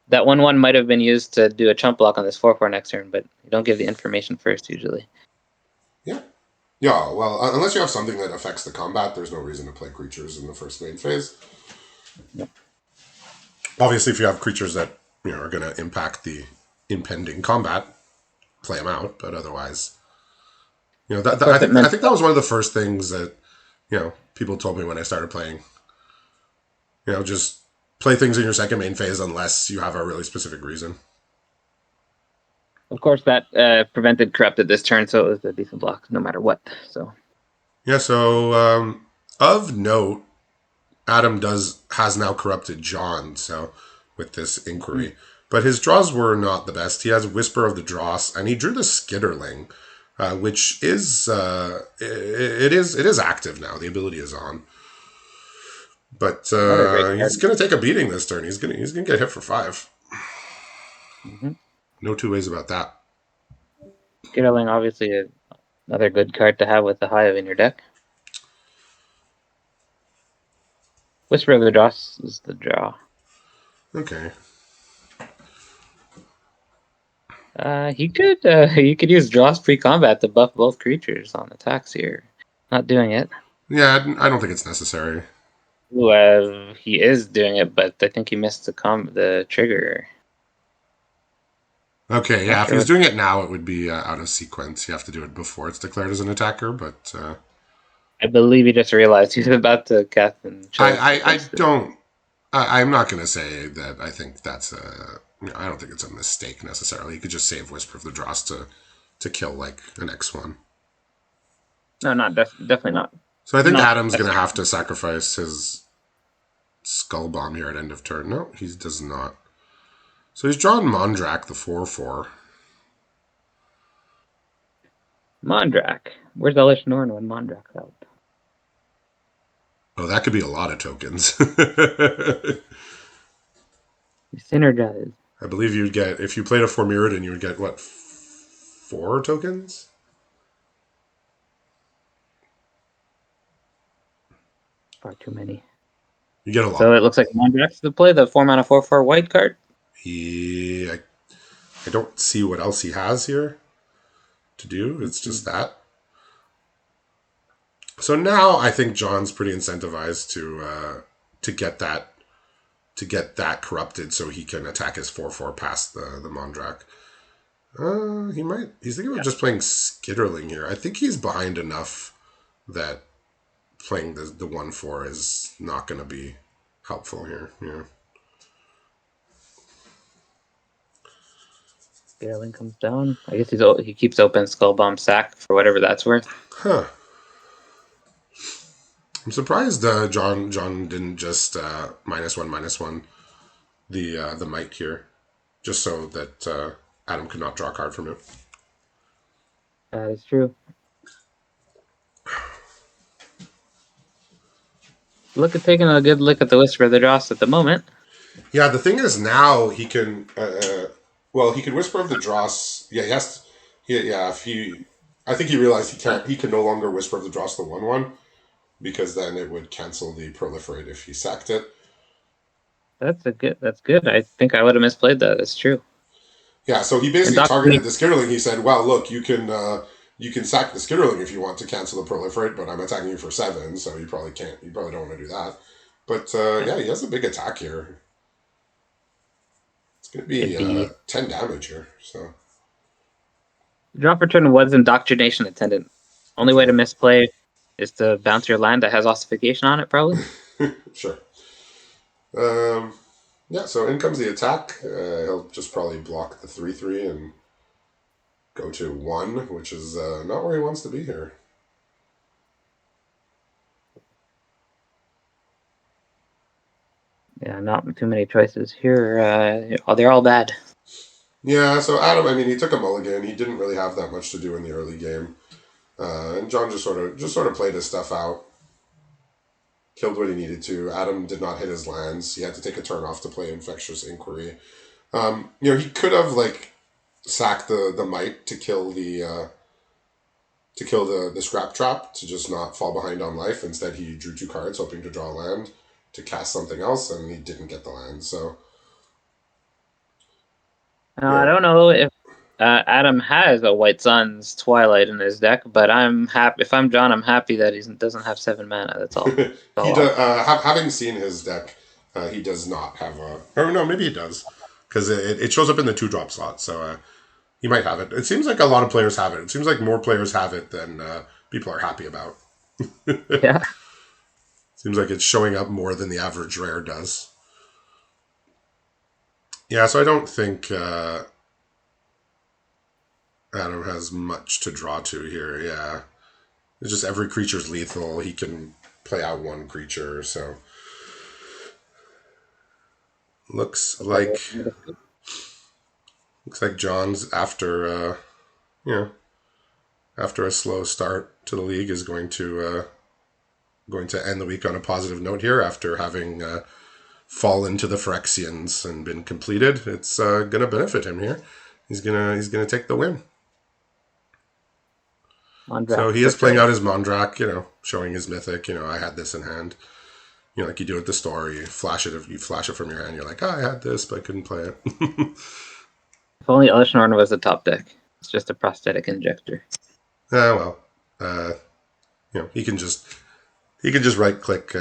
That 1/1 might have been used to do a chump block on this 4/4 next turn, but you don't give the information first usually. Yeah, Yeah, well, unless you have something that affects the combat, there's no reason to play creatures in the first main phase. Yep. Obviously, if you have creatures that are going to impact the impending combat, play them out. But otherwise, Of course, it I meant think that was one of the first things that people told me when I started playing. Just play things in your second main phase unless you have a really specific reason. of course that prevented corrupted this turn, so it was a decent block no matter what. So Yeah. So of note, Adam has now corrupted John. So with this inquiry, but his draws were not the best. He has Whisper of the Dross, and he drew the Skitterling, which is it is active now. The ability is on, but another great he's card. going to take a beating this turn. He's gonna get hit for 5. Mm-hmm. No two ways about that. Skitterling, obviously another good card to have with the Hive in your deck. Whisper of the Dross is the draw. Okay. He could use Dross pre-combat to buff both creatures on attacks here. Not doing it. Yeah, I don't think it's necessary. Ooh, he is doing it, but I think he missed the trigger. Okay, Not yeah, if he sure was what. doing it now, it would be out of sequence. You have to do it before it's declared as an attacker, but I believe he just realized he's about to cast and chose I against it. don't. I'm not going to say that I think that's a. I don't think it's a mistake necessarily. You could just save Whisper of the Dross to kill like an X1. No, not definitely not. So I think Not Adam's going to necessarily. have to sacrifice his Skull Bomb here at end of turn. No, he does not. So he's drawn Mondrak, the 4/4. Mondrak. Where's Elish Norn when Mondrak's out? Oh, that could be a lot of tokens. You synergize. I believe you'd get, if you played a Formiridon, you would get, what, 4 tokens? Far too many. You get a So lot. it looks like Mondrak's the play, the 4-mana 4/4 white card. I don't see what else he has here to do. It's just that. So now I think John's pretty incentivized to get that corrupted so he can attack his 4/4 past the Mondrak. He's thinking about just playing Skitterling here. I think he's behind enough that playing the 1/4 is not going to be helpful here. Yeah. Scaling comes down. I guess he keeps open Skull Bomb Sack for whatever that's worth. Huh. I'm surprised John didn't just -1/-1 the might here, just so that Adam could not draw a card from it. That is true. Look at taking a good look at the Whisper of the Dross at the moment. Yeah, the thing is now he can. Well, he can Whisper of the Dross. Yeah, he has. Yeah, if he. I think he realized he can't. He can no longer Whisper of the Dross the 1/1 because then it would cancel the Proliferate if he sacked it. That's good. I think I would have misplayed that. That's true. Yeah, so he And basically targeted Doctor the Skitterling. He said, "Well, look, you can sack the Skitterling if you want to cancel the Proliferate, but I'm attacking you for 7, so you probably can't. You probably don't want to do that." But yeah, he has a big attack here. It's going to be could be 10 damage here. So Drop return was Indoctrination Attendant. Only way okay, to misplay is to bounce your land that has ossification on it, probably. sure. Um, yeah, so in comes the attack. He'll just probably block the 3/3 and go to 1, which is not where he wants to be here. Yeah, not too many choices here. They're all bad. Yeah, so Adam, I mean, he took a mulligan. He didn't really have that much to do in the early game. And John just sort of played his stuff out, killed what he needed to. Adam did not hit his lands. He had to take a turn off to play Infectious Inquiry. He could have like sacked the might to kill the scrap trap to just not fall behind on life. Instead, he drew 2 cards, hoping to draw a land to cast something else, and he didn't get the land. So I don't know if Adam has a White Sun's Twilight in his deck, but I'm happy. If I'm John, I'm happy that he doesn't have 7 mana. That's all. That's He all. does. Having seen his deck, he does not have a. Or no, maybe he does, because it shows up in the 2-drop slot. So he might have it. It seems like a lot of players have it. It seems like more players have it than people are happy about. Yeah. Seems like it's showing up more than the average rare does. Yeah, so I don't think Adam has much to draw to here. Yeah, it's just every creature's lethal. He can play out one creature. So looks like John's you know after a slow start to the league is going to end the week on a positive note here after having fallen to the Phyrexians and been completed. It's going to benefit him here. He's gonna take the win. On So draft he for is playing sure. out his Mondrak, showing his mythic. I had this in hand. Like you do at the store, you flash it from your hand. You're like, I had this, but I couldn't play it. If only Elishnorn was the top deck. It's just a prosthetic injector. Well, he can just right click.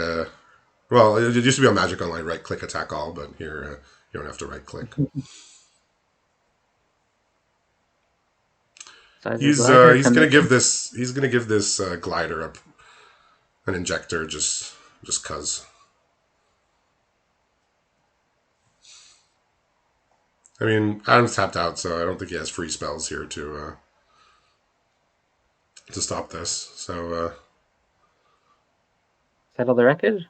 Well, it used to be on Magic Online, right click attack all, but here you don't have to right click. Sizer glider. He's gonna give this glider an injector just cause. I mean, Adam's tapped out, so I don't think he has free spells here to stop this. So Settle the record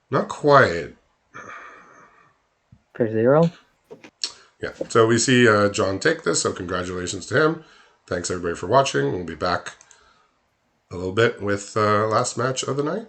not quite. for 0. Yeah. So we see John take this. So congratulations to him. Thanks everybody for watching. We'll be back a little bit with last match of the night.